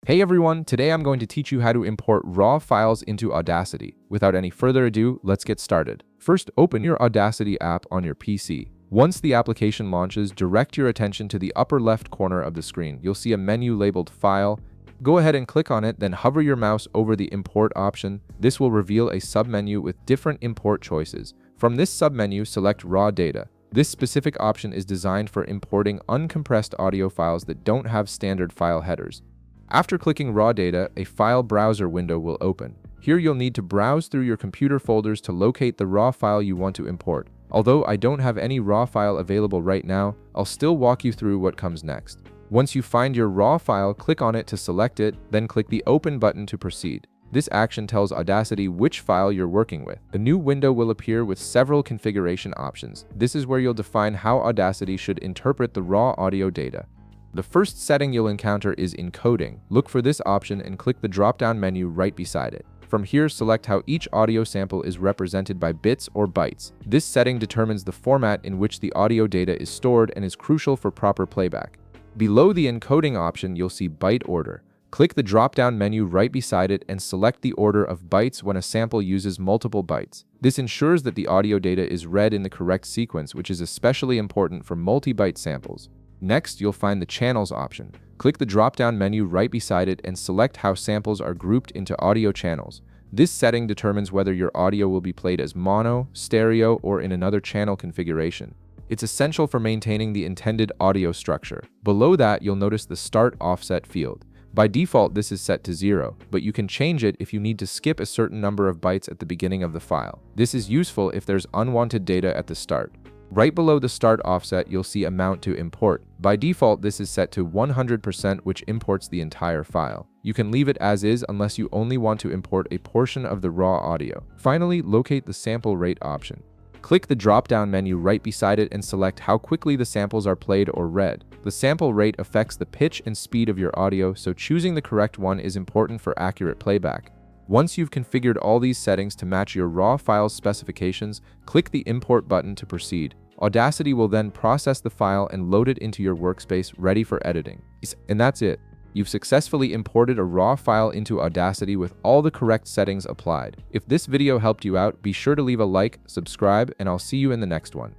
Hey everyone, today I'm going to teach you how to import raw files into Audacity. Without any further ado, let's get started. First, open your Audacity app on your PC. Once the application launches, direct your attention to the upper left corner of the screen. You'll see a menu labeled File. Go ahead and click on it, then hover your mouse over the Import option. This will reveal a submenu with different import choices. From this submenu, select Raw Data. This specific option is designed for importing uncompressed audio files that don't have standard file headers. After clicking Raw Data, a file browser window will open. Here you'll need to browse through your computer folders to locate the raw file you want to import. Although I don't have any raw file available right now, I'll still walk you through what comes next. Once you find your raw file, click on it to select it, then click the Open button to proceed. This action tells Audacity which file you're working with. A new window will appear with several configuration options. This is where you'll define how Audacity should interpret the raw audio data. The first setting you'll encounter is encoding. Look for this option and click the drop-down menu right beside it. From here, select how each audio sample is represented by bits or bytes. This setting determines the format in which the audio data is stored and is crucial for proper playback. Below the encoding option, you'll see byte order. Click the drop-down menu right beside it and select the order of bytes when a sample uses multiple bytes. This ensures that the audio data is read in the correct sequence, which is especially important for multi-byte samples. Next, you'll find the Channels option. Click the drop-down menu right beside it and select how samples are grouped into audio channels. This setting determines whether your audio will be played as mono, stereo, or in another channel configuration. It's essential for maintaining the intended audio structure. Below that, you'll notice the Start Offset field. By default, this is set to 0, but you can change it if you need to skip a certain number of bytes at the beginning of the file. This is useful if there's unwanted data at the start. Right below the Start Offset, you'll see Amount to Import. By default, this is set to 100%, which imports the entire file. You can leave it as is unless you only want to import a portion of the raw audio. Finally, locate the Sample Rate option. Click the drop-down menu right beside it and select how quickly the samples are played or read. The sample rate affects the pitch and speed of your audio, so choosing the correct one is important for accurate playback. Once you've configured all these settings to match your raw file's specifications, click the Import button to proceed. Audacity will then process the file and load it into your workspace ready for editing. And that's it. You've successfully imported a raw file into Audacity with all the correct settings applied. If this video helped you out, be sure to leave a like, subscribe, and I'll see you in the next one.